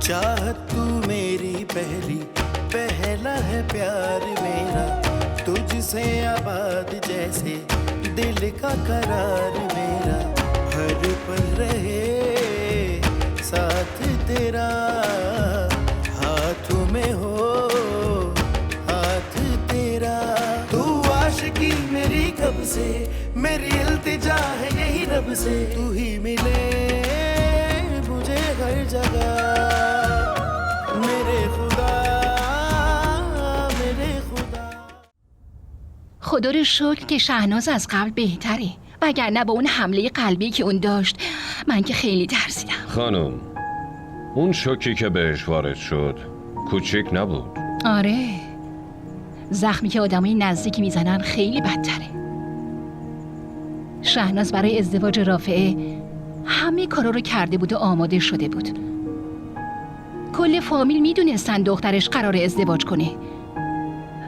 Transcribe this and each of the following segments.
चाहत तू मेरी पहली, पहला है प्यार मेरा, तुझसे आबाद जैसे दिल का करार मेरा, हर पल रहे साथ तेरा, हाथों में हो हाथ तेरा। तू आशिकी मेरी कब से, मेरी इल्तिजा है यही रब से, तू ही मिले मुझे हर जगह मेरे खुदा, मेरे खुदा. خدا رو شکر که شهناز از قبل بهتره، وگرنه با اون حمله قلبی که اون داشت من که خیلی ترسیدم. خانم، اون شوکی که بهش وارد شد کوچیک نبود. آره، زخمی که آدمای نزدیکی میزنن خیلی بدتره. شهناز برای ازدواج رافعه همه کارا رو کرده بود و آماده شده بود. کل فامیل میدونستن دخترش قرار ازدواج کنه،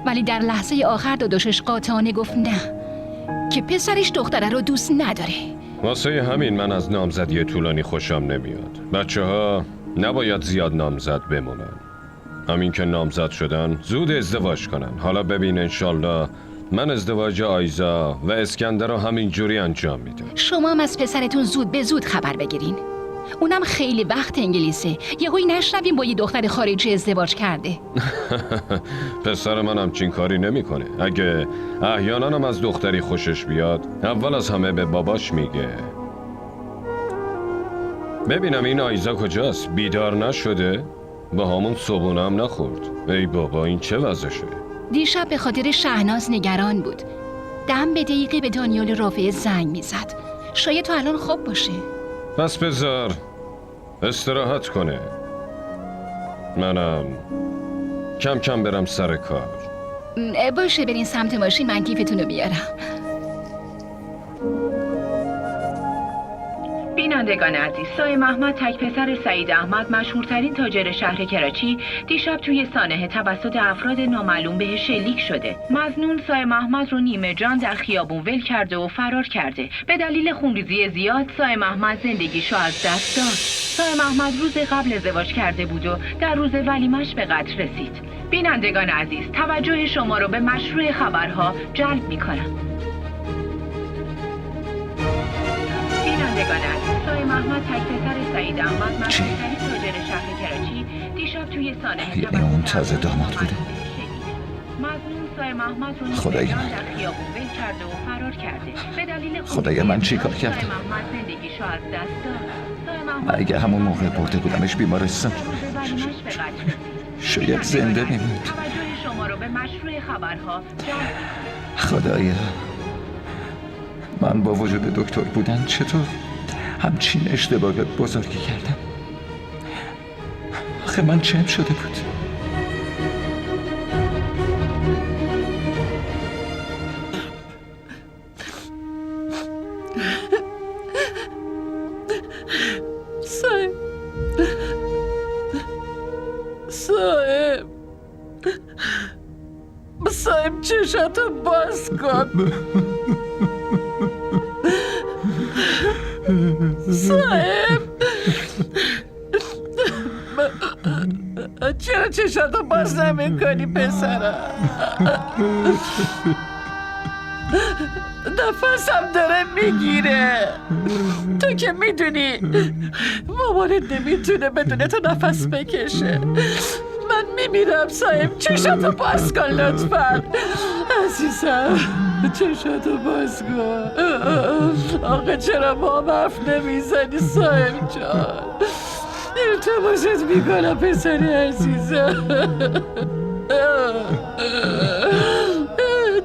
ولی در لحظه آخر داداشش قاطعانه گفت نه، که پسرش دختره رو دوست نداره. واسه همین من از نامزدی طولانی خوشم نمیاد. بچه‌ها نباید زیاد نامزد بمونن. همین که نامزد شدن زود ازدواج کنن. حالا ببین انشالله من ازدواج آیزا و اسکندر رو همین جوری انجام میدم. شما هم از پسرتون زود به زود خبر بگیرین. اونم خیلی وقت انگلیسه، یهویی نشنویم با یه دختر خارجی ازدواج کرده. پسر من همچین کاری نمیکنه. اگه احیانا هم از دختری خوشش بیاد اول از همه به باباش میگه. ببینم این آیزا کجاست؟ بیدار نشده؟ با همون صبحونه هم نخورد. ای بابا این چه وضعشه؟ دیشب به خاطر شهناز نگران بود. دم به دقیقه به دانیال رافعه زنگ میزد. شاید تو الان خوب باشه. پس بذار استراحت کنه. منم کم کم برم سر کار. باشه برین سمت ماشین، من کیفتون رو بیارم. بینندگان عزیز، سایه محمد تک پسر سعید احمد، مشهورترین تاجر شهر کراچی، دیشب توی سانحه توسط افراد نامعلوم بهش شلیک شده. مظنون سایه محمد رو نیمه جان در خیابون ول کرده و فرار کرده. به دلیل خونریزی زیاد سایه محمد زندگیشو از دست داد. سایه محمد روز قبل ازدواج کرده بود و در روز ولیمش به قتل رسید. بینندگان عزیز، توجه شما رو به مشروع خبرها جلب می‌کنم. سایه محمد تک پسر سعید احمد، مشهورترین تاجر شهر کراچی، دیشب توی سانحه یعنی اون تازه داماد بوده؟ مظنون سایه محمد رو خدای من در خیابون ول کرده و فرار کرده. به دلیل خدای من چی کار کردم؟ سایه محمد زندگیشو از دست داد. اگه همون موقع برده بودمش بیمارستان شاید زنده میموند. توجه شما رو به مشروع خبرها جلب. خدایا، من با وجود دکتر بودن چطور همچین اشتباه بزرگی کردم؟ آخه من چم شده بود؟ صاحب چشاتو باز کن. صاحب چرا چشاتو باز نمی کنی پسرم؟ نفسم داره میگیره. تو که میدونی مامانت نمیتونه بدون تو نفس بکشه. من میمیرم. صاحب چشاتو باز کن لطفا. عزیزم چشاتو باز کن. آقا چرا با هم حرف نمیزنی صاحب جان؟ التماست میکنم پسر عزیزم.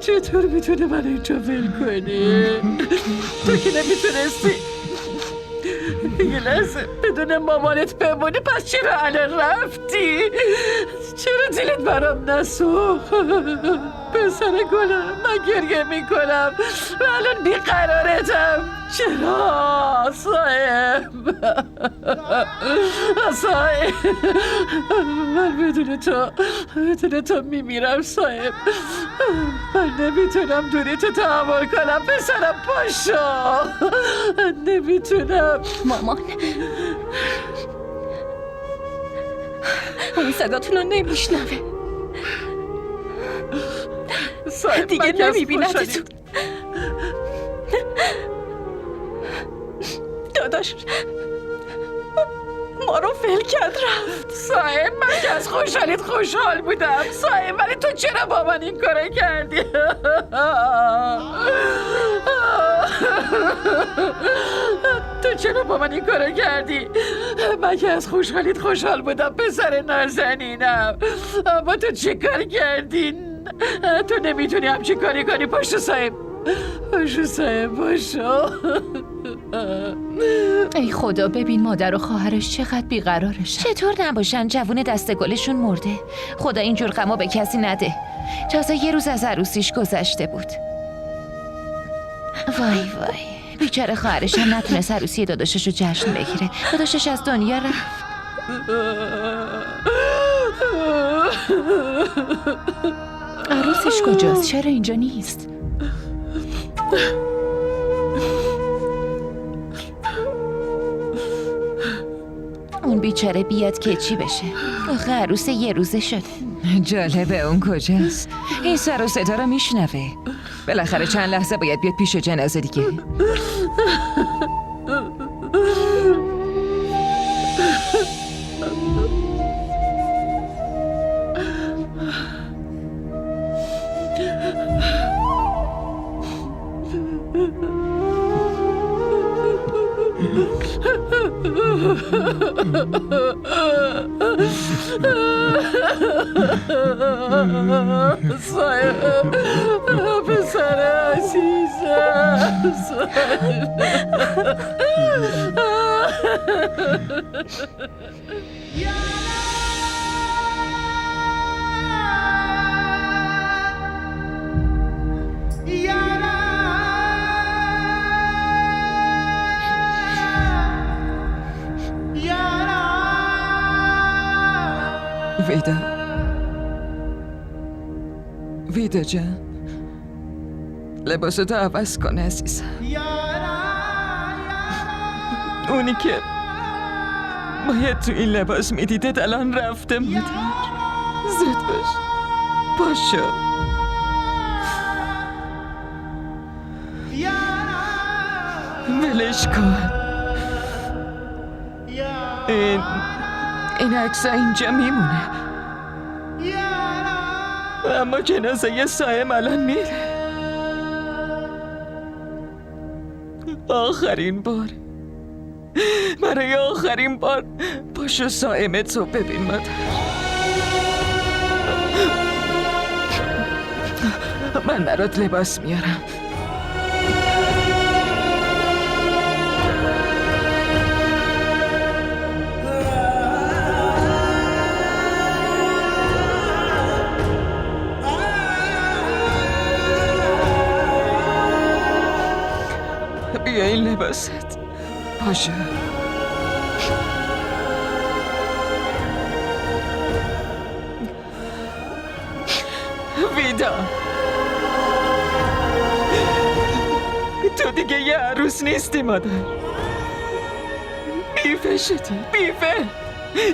چطور میتونه من اینجا ول کنی؟ تو که نمیتونستی یه لحظه بدون مامانت بمونی، پس چرا الان رفتی؟ چرا دلت برام نسوخت؟ پسر گلم من گریه میکنم و الان بیقرارتم. چرا صاحب؟ صاحب من بدون تو میمیرم صاحب. من نمیتونم دوری تو تحمل کنم پسرم. پاشو. نمیتونم. مامان اون صداتون رو نمیشنوه، صاحب دیگه من که از نمیبیندتون. خوشحالی- داداش ما رو فل کرد رفت. صاحب من که از خوشحالیت خوشحال بودم صاحب، ولی تو چرا با من این کاره کردی؟ تو چرا با من این کاره کردی؟ من که از خوشحالیت خوشحال بودم پسر نازنینم، اما تو چه کار کردین؟ تو نمیتونی همچین کاری کنی. پاشو صاحب، پاشو صاحب، پاشو. ای خدا، ببین مادر و خواهرش چقدر بیقرارشن. چطور نباشن؟ جوون دست گلشون مرده. خدا اینجور غما به کسی نده. تازه یه روز از عروسیش گذشته بود. وای وای، بیچاره خواهرش هم نتونست عروسی داداشش رو جشن بگیره. داداشش از دنیا رفت. عروسش کجاست؟ چرا اینجا نیست؟ اون بیچاره بیاد که چی بشه؟ آخه عروس یه روزه شده. جالبه اون کجاست؟ این سر و صدا رو میشنوه. بالاخره چند لحظه باید بیاد پیش جنازه دیگه. صاحب، پسر عزیزم، ویدا جان، لباساتو عوض کن عزیزم. اونی که باید تو این لباس میدیدت الان رفته مادر. زود باش، پاشو. ولش کن. این عکس اینجا میمونه، اما جنازه یه سایم الان میره. آخرین بار، برای آخرین بار پاشو سایمت رو ببین مادر. من برات لباس میارم. بیا این لباست، پاشو. ویدا، تو دیگه یه عروس نیستی مادر. بیفه شدی، بیفه.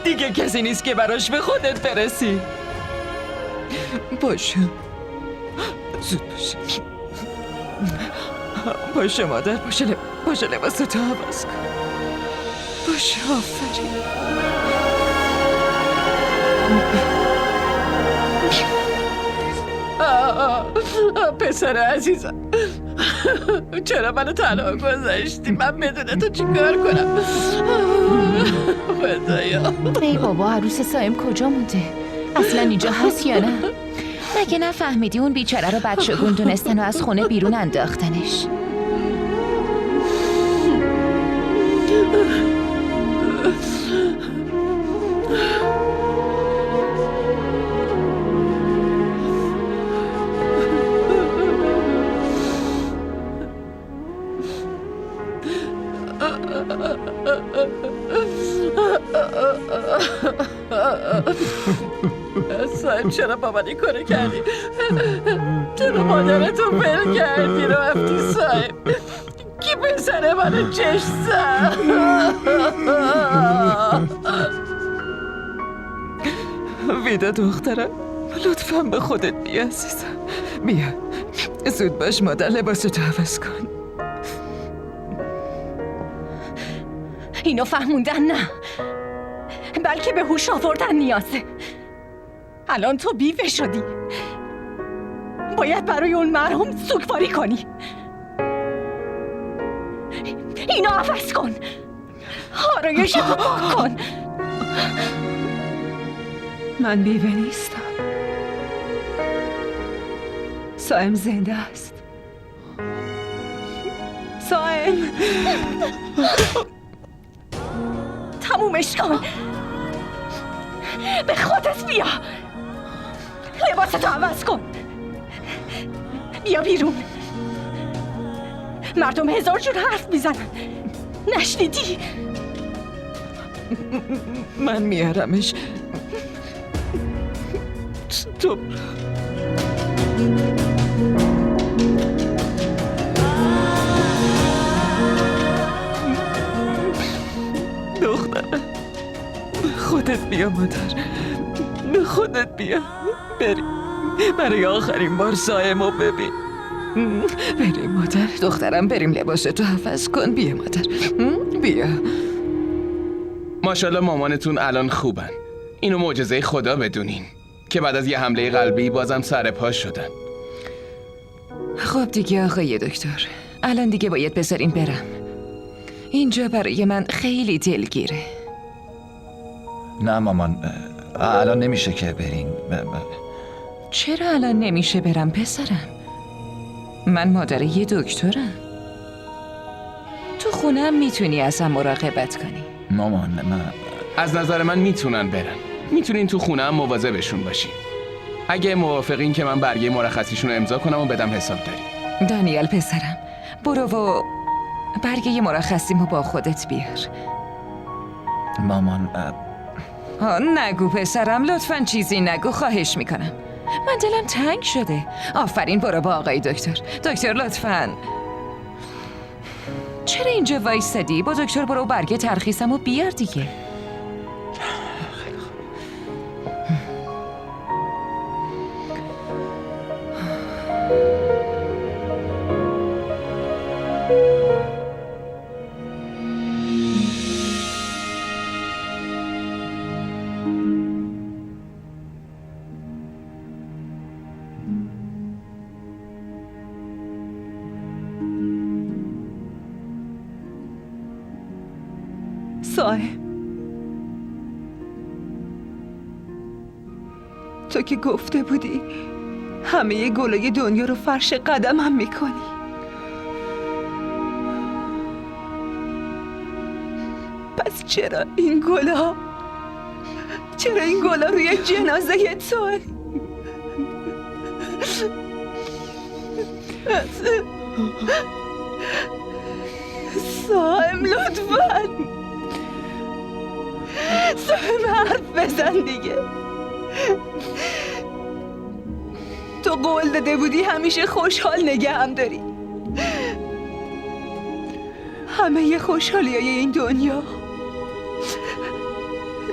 دیگه کسی نیست که براش به خودت برسی. پاشو، زود باش. پاشو مادر، پاشو لباساتو عوض کن. پاشو، آفرین. پسر عزیزم، چرا منو تنها گذاشتی؟ من بدون تو چی کار کنم؟ خدایا. ای بابا، عروس سایم کجا مونده؟ اصلا اینجا هست یا نه؟ مگه نفهمیدی اون بیچاره رو بدشگون دونستن و از خونه بیرون انداختنش؟ سایم، چرا با من این کاره کردی؟ چرا مادرتو ول کردی رفتی سایم؟ کی پسر منو چش زد؟ ویدا دخترم، لطفا به خودت بیا عزیزم. بیا زود باش مادر، لباستو عوض کن. اینو فهموندن نه، بلکه به هوش آوردن نیازه. الان تو بیوه شدی، باید برای اون مرحوم سوگواری کنی. اینو عوض کن، آرایشتو پاک کن. من بیوه نیستم. سائم زنده است. سائم تمومش کن، به خودت بیا، لباستو عوض کن، بیا بیرون. مردم هزار جور حرف میزنن، نشنیدی؟ من میارمش. تو دخترم، به خودت بیا مادر، به خودت بیا. بریم برای آخرین بار سایمو ببین. بریم مادر دخترم، بریم لباستو حفظ کن. بیا مادر، بیا. ماشاءالله مامانتون الان خوبن. اینو معجزه خدا بدونین که بعد از یه حمله قلبی بازم سر پا شدن. خب دیگه آقای دکتر، الان دیگه باید بذارین برم. اینجا برای من خیلی دلگیره. نه مامان، الان نمیشه که برین. چرا الان نمیشه برم پسرم؟ من مادر یه دکترم. تو خونم میتونی ازم مراقبت کنی. مامان من از نظر من میتونن برن. میتونین تو خونه هم مواظبشون باشین. اگه موافقین که من برگه مرخصیشون رو امضا کنم و بدم حساب داری. دانیال پسرم، برو و برگه مرخصیمو با خودت بیار. مامان نگو پسرم، لطفاً چیزی نگو، خواهش میکنم. من دلم تنگ شده. آفرین، برو با آقای دکتر. دکتر لطفاً. چرا اینجا وایستادی؟ با دکتر برو برگه ترخیصمو بیار دیگه. سائم، تو که گفته بودی همه گلای دنیا رو فرش قدمم میکنی. پس چرا این گلا روی جنازه توه؟ سائم لطفاً، سائم حرف بزن دیگه. تو قول داده بودی همیشه خوشحال نگهم داری. همه خوشحالیای این دنیا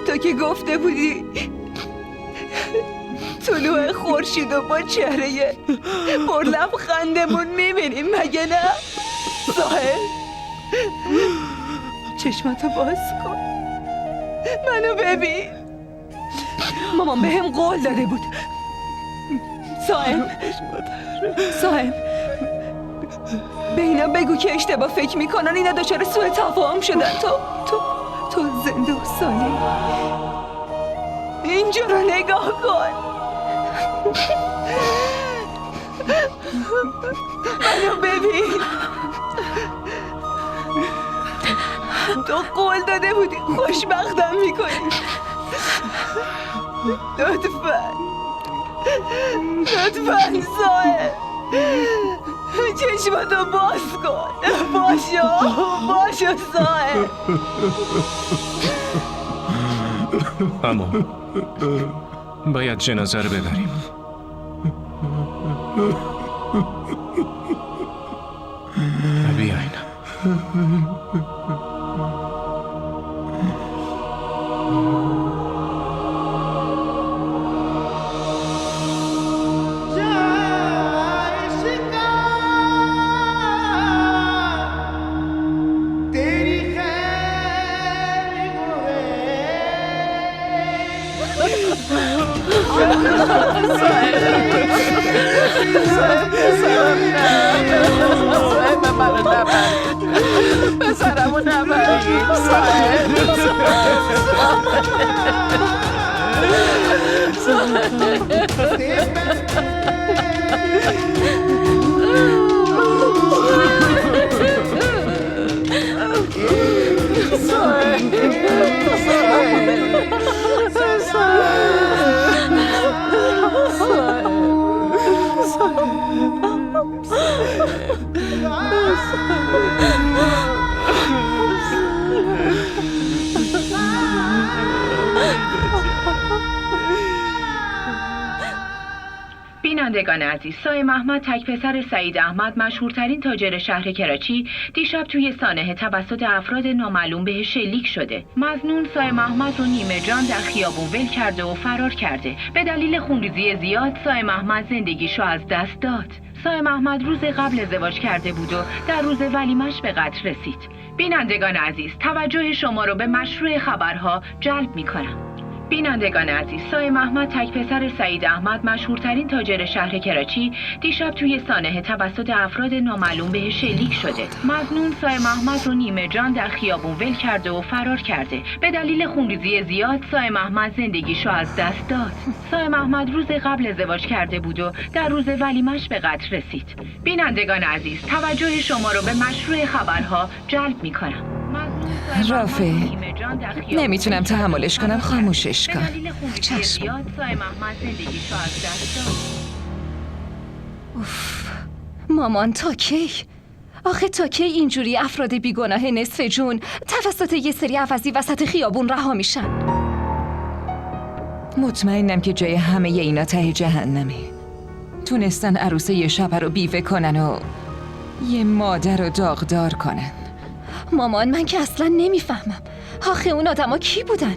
تو که گفته بودی طلوع خورشید و با چهره پر لبخندمون میبینیم، مگه نه؟ سائم چشماتو باز کن، منو ببین. مامان بهم قول داده بود. سائم به اینا بگو که اشتباه فکر میکنن، اینا دچار سوء تفاهم شدن. تو زنده و سالم اینجا رو نگاه کن. منو ببین. تو قول داده بودی خوشبختم میکنی. لطفاً سائم چشماتو باز کن. باشو سائم. اما باید جنازه رو ببریم. بیاین. پسرمو نبرید بینندگان عزیز، سایه محمد تک پسر سعید احمد مشهورترین تاجر شهر کراچی دیشب توی سانحه توسط افراد نامعلوم بهش شلیک شده. مظنون سایه محمد رو نیمه جان در خیابون ول کرده و فرار کرده. به دلیل خونریزی زیاد سایه محمد زندگیشو از دست داد. سایه محمد روز قبل ازدواج کرده بود و در روز ولیمش به قتل رسید. بینندگان عزیز، توجه شما رو به مشروع خبرها جلب می‌کنم. بینندگان عزیز، سایه محمد تک پسر سعید احمد مشهورترین تاجر شهر کراچی دیشب توی سانحه توسط افراد نامعلوم بهش شلیک شده. مظنون سایه محمد رو نیمه جان در خیابون ول کرده و فرار کرده. به دلیل خونریزی زیاد سایه محمد زندگیشو از دست داد. سایه محمد روز قبل ازدواج کرده بود و در روز ولیمش به قتل رسید. بینندگان عزیز، توجه شما رو به مشروع خبرها جلب می‌کنم. رافع، نمیتونم تحملش کنم، خاموشش کن. چشم. مامان تا کی؟ آخه تا کی اینجوری افراد بیگناه نصف جون توسط یه سری عوضی وسط خیابون رها میشن؟ مطمئنم که جای همه اینا ته جهنمه. تونستن عروسه یه شب رو بیوه کنن و یه مادر رو داغدار کنن. مامان، من که اصلا نمیفهمم. آخه اون آدما کی بودن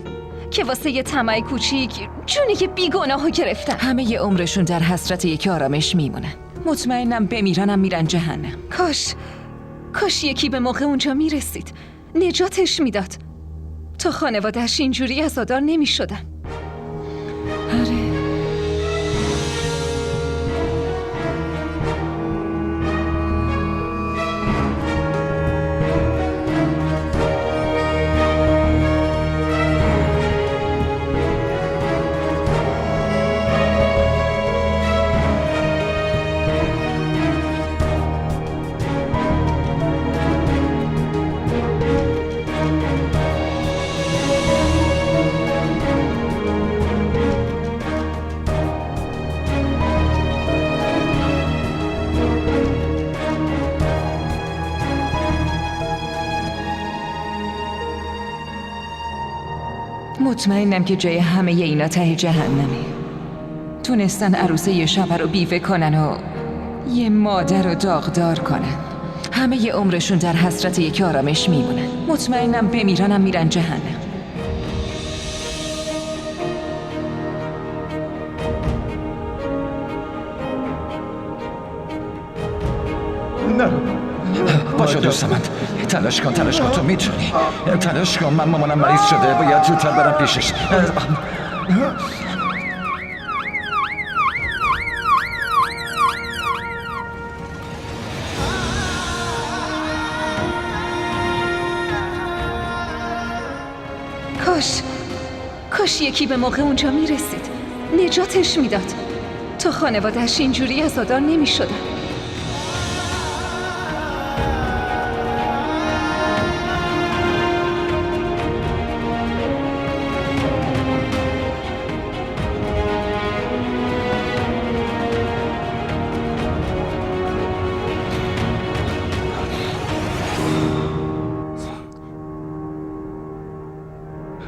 که واسه یه طمع کوچیک جونی که بیگناهو گرفتن؟ همه یه عمرشون در حسرت یک آرامش میمونن. مطمئنم بمیرنم میرن جهنم. کاش یکی به موقع اونجا میرسید، نجاتش میداد، تا خانواده‌اش اینجوری عزادار نمیشدن. آره. مطمئنم که جای همه اینا ته جهنمه. تونستن عروسه یه شب رو بیوه کنن و یه مادر رو داغدار کنن. همه یه عمرشون در حسرت یک آرامش میمونن. مطمئنم بمیرنم میرن جهنم. نه باشه دوست من، تلاش کن تو میتونی. تلاش کن، من مامانم مریض شده، باید زودتر برم پیشش. کاش یکی به موقع اونجا میرسید، نجاتش میداد، تا خانواده‌اش اینجوری عزادار نمیشدن.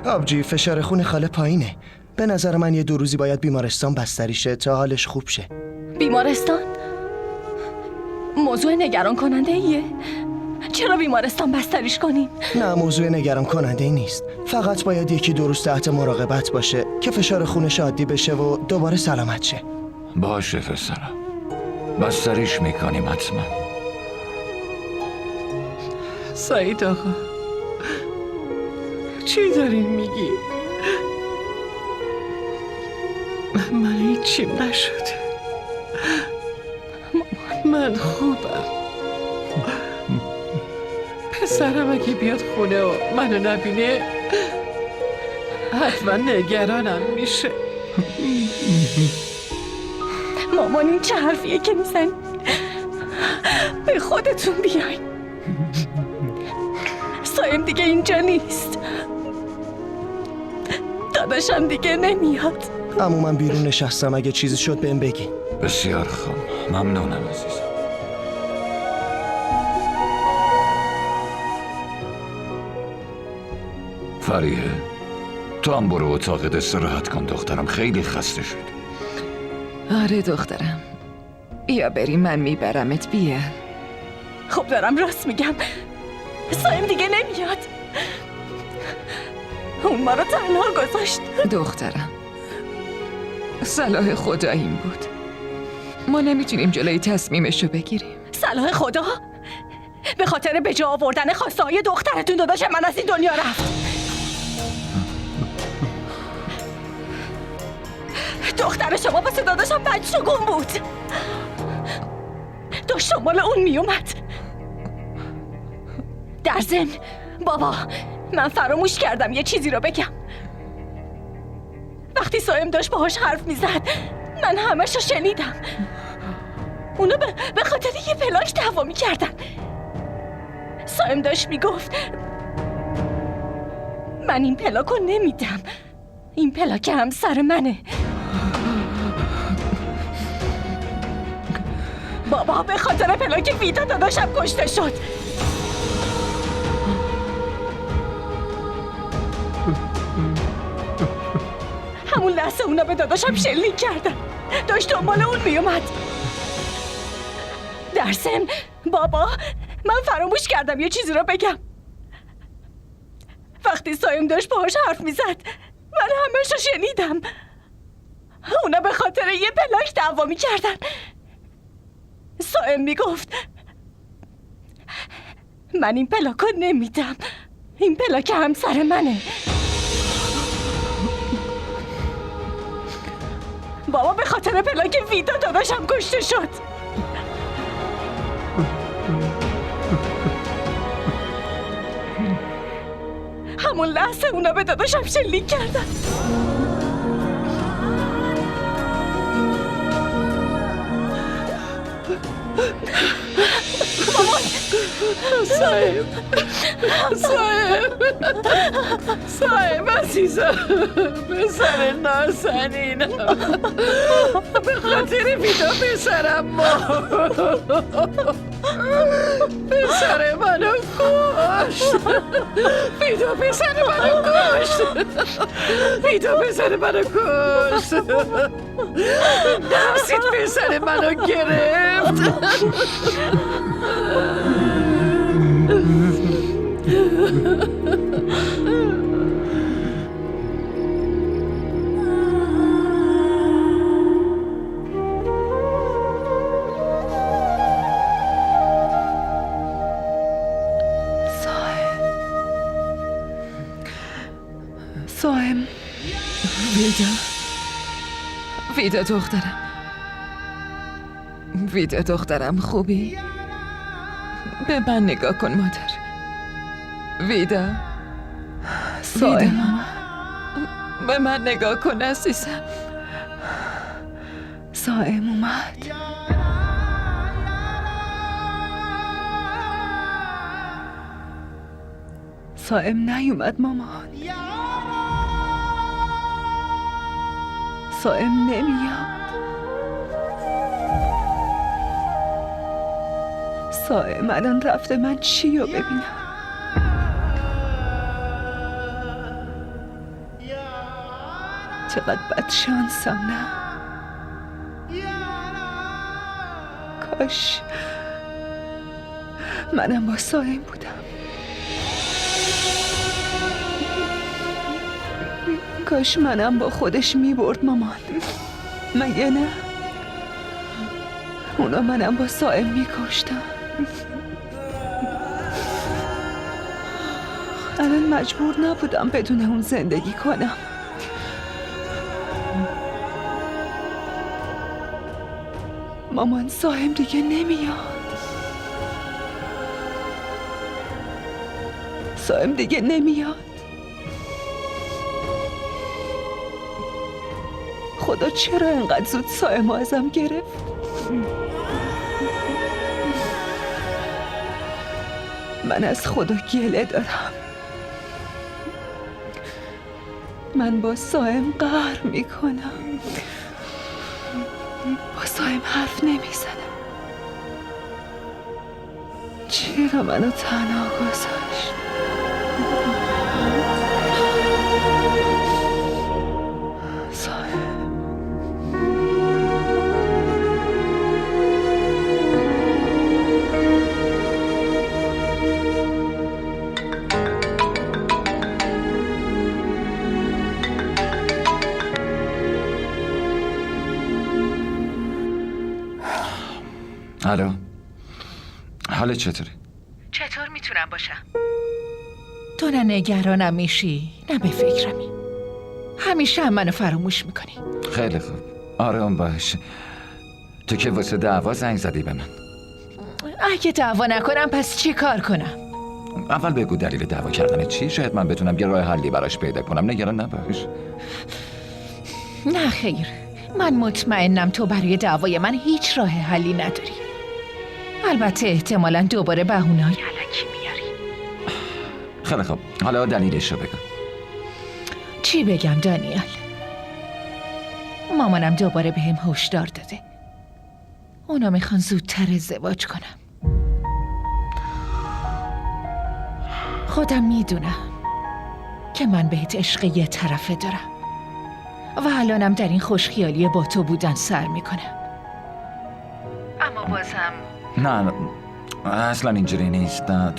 آبجی، فشار خون خاله پایینه. به نظر من یه 2 روزی باید بیمارستان بستری شه تا حالش خوب شه. بیمارستان؟ موضوع نگران کننده ایه؟ چرا بیمارستان بستریش کنیم؟ نه، موضوع نگران کننده ای نیست. فقط باید 1-2 روز تحت مراقبت باشه که فشار خونش عادی بشه و دوباره سلامت شه. باشه پسرم، بستریش میکنیم حتما. سعید آقا، چی دارین میگی؟ من هیچیم نشده. من خوبم. پسرم اگه بیاد خونه و منو نبینه حتما نگرانم میشه. مامان این چه حرفیه که میزنی؟ به خودتون بیاین. سایم دیگه اینجا نیست. داداشم دیگه نمیاد. اما من بیرون نشستم، اگه چیزی شد بهم بگین. بسیار خوب، ممنونم عزیزم. فریه، تو هم برو اتاقت استراحت کن دخترم، خیلی خسته شد. آره دخترم، بیا بریم، من میبرمت. بیا. خب دارم راست میگم. سایم دیگه نمیاد. اون ما رو تنها گذاشت. دخترم، صلاح خدا این بود. ما نمیتونیم جلوی تصمیمشو بگیریم. صلاح خدا؟ به خاطر به جا آوردن خواسته های دخترتون داداش من از این دنیا رفت. دختر شما واسه داداشم بدشگون بود. داشت شمال اون میومد. در ضمن بابا، من فراموش کردم یه چیزی رو بگم. وقتی سایم داشت باهاش حرف میزد من همش رو شنیدم. اونا به خاطر یه پلاک دعوا میکردن. سایم داشت میگفت من این پلاکو نمیدم، این پلاک همسر منه. بابا به خاطر پلاک ویدا داداشم کشته شد. همون لحظه اونا به داداشم شلیک کردن. داشت دنبال اون میومد. در ضمن بابا، من فراموش کردم یه چیزی رو بگم. وقتی سایم داشت باهاش حرف میزد من همش رو شنیدم. اونا به خاطر یه پلاک دعوا میکردن. سایم میگفت من این پلاکو نمیدم، این پلاک همسر منه. بابا به خاطر پلاک ویدا داداشم کشته شد. همون لحظه اونا به داداشم شلیک کردن. مامان! سایم عزیزم، پسر نازنینم، به خاطر ویدا پسرم پسر منو کشت. ویدا پسر منو کشت. ویدا پسر منو کشت. دستید پسر منو گرفت. سایم. ویدا دخترم، ویدا دخترم، خوبی؟ به من نگاه کن مادر. ویدا، سایم، به من نگاه کن عزیزم. سایم اومد. سایم نیومد مامان. سایم نمیاد. سایم الان رفته، من چی رو ببینم؟ چقدر بدشانسم. نه کاش منم با سایم بودم. کاش منم با خودش میبرد مامان. مگه نه؟ اونا منم با سایم میکشتم. الان مجبور نبودم بدون اون زندگی کنم. مامان سایم دیگه نمیاد. سایم دیگه نمیاد. خدا چرا انقدر زود سایمو ازم گرفت؟ من از خدا گله دارم. من با سایم قهر میکنم. با سایم حرف نمیزنم. چرا منو تنها گذاشت؟ الو، حالت چطوره؟ چطور میتونم باشم؟ تو نه نگرانم میشی نه به فکرمی. همیشه هم منو فراموش میکنی. خیلی خوب، آروم باش. تو که واسه دعوا زنگ زدی به من. اگه دعوا نکنم پس چی کار کنم؟ اول بگو دلیل دعوا کردن چی؟ شاید من بتونم یه راه حلی براش پیدا کنم. نگران نباش. نه خیر، من مطمئنم تو برای دعوای من هیچ راه حلی نداری. البته احتمالاً دوباره بهونه‌های الکی میاری. خیلی خوب، حالا دلیلش رو بگو. چی بگم دانیال؟ مامانم دوباره بهم هشدار داده. اونا میخوان زودتر ازدواج کنم. خودم میدونم که من بهت عشق یه طرفه دارم و الانم در این خوشخیالی با تو بودن سر میکنم. اما بازم نه اصلا اینجوری نیست. نه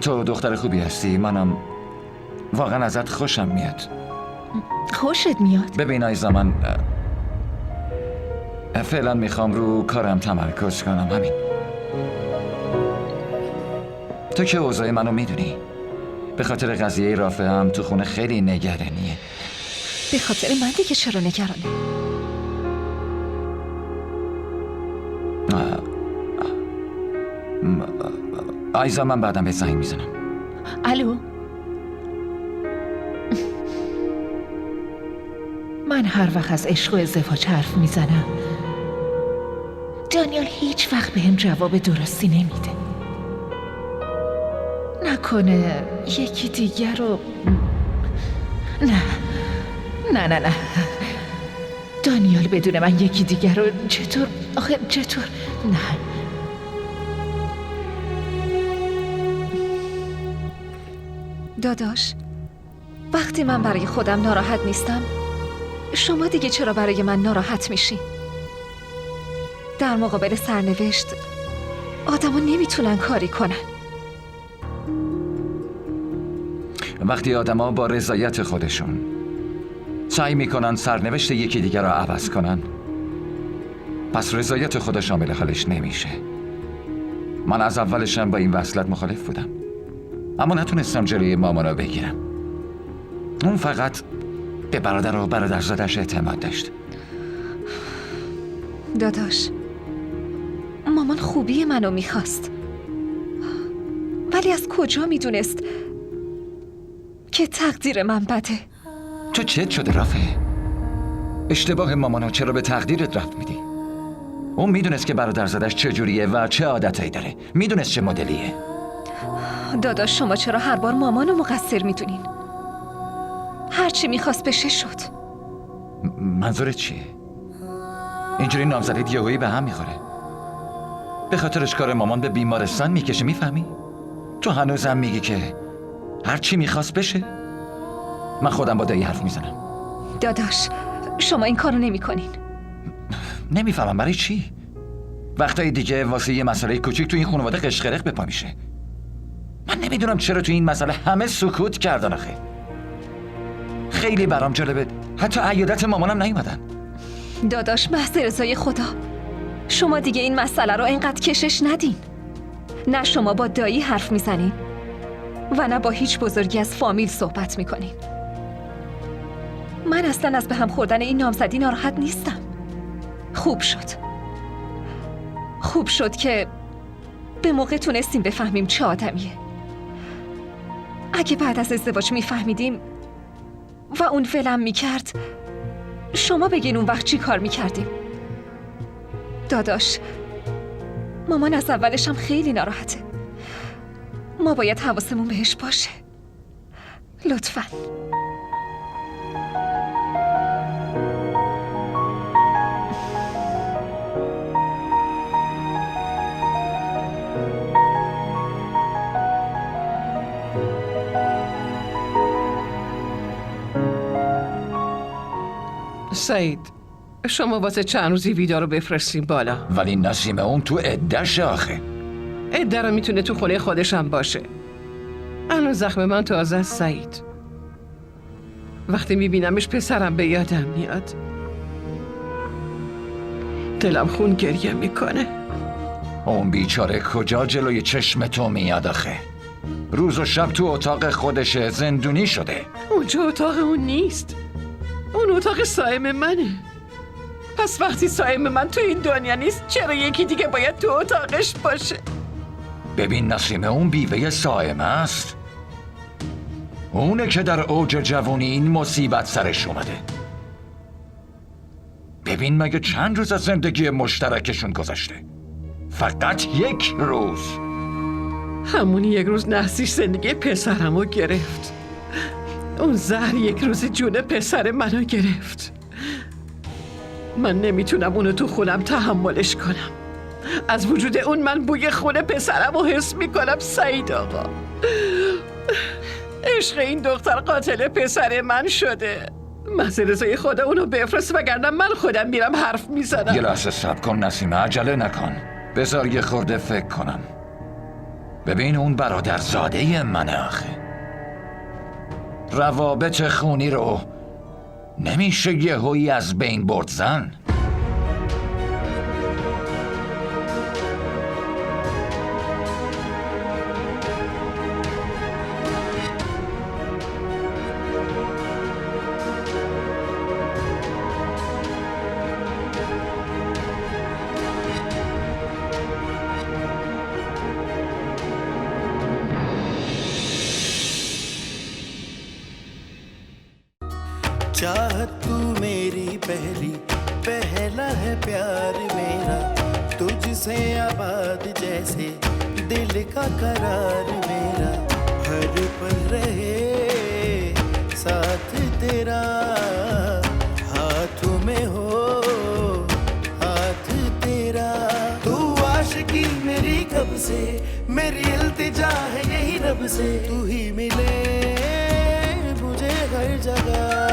تو دختر خوبی هستی. منم واقعا ازت خوشم میاد. خوشت میاد؟ ببین آیزا، من فعلا میخوام رو کارم تمرکز کنم. همین. تو که اوضاع منو میدونی. به خاطر قضیه رافعه هم تو خونه خیلی نگرانیه. به خاطر من دیگه چرا نگرانه؟ آیزا، من بعدم به زنگ میزنم. الو؟ من هر وقت از عشق و ازدواج حرف میزنم دانیال هیچ وقت بهم جواب درستی نمیده. نکنه یکی دیگر رو... نه دانیال بدون من یکی دیگر رو چطور؟ آخه چطور؟ نه. داداش، وقتی من برای خودم ناراحت نیستم شما دیگه چرا برای من ناراحت میشین؟ در مقابل سرنوشت آدما نمیتونن کاری کنن. وقتی آدما با رضایت خودشون سعی میکنن سرنوشت یکی دیگر رو عوض کنن، پس رضایت خدا شامل حالش نمیشه. من از اولشم با این وصلت مخالف بودم، اما نتونستم جلوی مامانو بگیرم. اون فقط به برادر و برادرزادش اعتماد داشت. داداش، مامان خوبی منو میخواست، ولی از کجا میدونست که تقدیر من بده؟ تو چت شده رافعه؟ اشتباه مامانو چرا به تقدیرت رفت میدی؟ اون میدونست که برادرزادش چجوریه و چه عادتایی داره. میدونست چه مدلیه. داداش، شما چرا هر بار مامانو مقصر میدونین؟ هرچی میخواست بشه شد. منظورت چیه؟ اینجوری نامزدیت یهویی به هم میخوره. به خاطرش کار مامان به بیمارستان میکشه، میفهمی؟ تو هنوزم میگی که هرچی میخواست بشه؟ من خودم با دایی حرف میزنم. داداش، شما این کارو نمیکنین. نمیفهمم برای چی؟ وقتای دیگه واسه یه مسئله کوچیک تو این خانواده قشقرق به پا میشه. من نمیدونم چرا تو این مسئله همه سکوت کردن. آخه خیلی برام جالبه حتی عیادت مامانم نیومدن. داداش، محض رضای خدا شما دیگه این مسئله رو اینقدر کشش ندین. نه شما با دایی حرف میزنین و نه با هیچ بزرگی از فامیل صحبت میکنین. من اصلا از به هم خوردن این نامزدی ناراحت نیستم. خوب شد که به موقع تونستیم بفهمیم چه آدمیه. اگه بعد از ازدواج میفهمیدیم و اون ولم میکرد، شما بگین اون وقت چی کار میکردیم؟ داداش، مامان از اولش هم خیلی ناراحته. ما باید حواسمون بهش باشه. لطفاً. سعید، شما واسه چند روزی ویدا رو بفرستیم بالا. ولی نسیم اون تو عده‌شه آخه. عده رو میتونه تو خونه خودش هم باشه. الان زخم من تازه است سعید. وقتی میبینمش پسرم به یادم میاد. دلم خون گریه میکنه. اون بیچاره کجا جلوی چشم تو میاد آخه؟ روز و شب تو اتاق خودشه، زندونی شده. اونجا اتاق اون نیست. اون اتاق صاحب منه. پس وقتی صاحب من تو این دنیا نیست، چرا یکی دیگه باید تو اتاقش باشه؟ ببین نسیم، اون بیوه صاحب است. اونه که در اوج جوانی این مصیبت سرش اومده. ببین مگه چند روز از زندگی مشترکشون گذشته؟ فقط یک روز. همون یک روز نحسیش زندگی پسرمو گرفت. اون زهر یک روز جون پسر منو گرفت. من نمیتونم اونو تو خونم تحملش کنم. از وجود اون من بوی خون پسرمو حس میکنم سعید آقا. عشق این دختر قاتل پسر من شده. محض رضای خدا اونو بفرست، وگرنه من خودم میرم حرف میزنم. یه لحظه صبر کن نسیمه، عجله نکن. بذار یه خورده فکر کنم. ببین اون برادرزاده منه آخه. روابط خونی رو نمیشه یهویی از بین برد زن. चाहत तू मेरी पहला है प्यार मेरा, तुझसे आबाद जैसे दिल का करार मेरा, हर पल रहे साथ तेरा, हाथों में हो हाथ तेरा। तू आशिकी मेरी कब से, मेरी इल्तिजा है यही रब से, तू ही मिले मुझे हर जगह।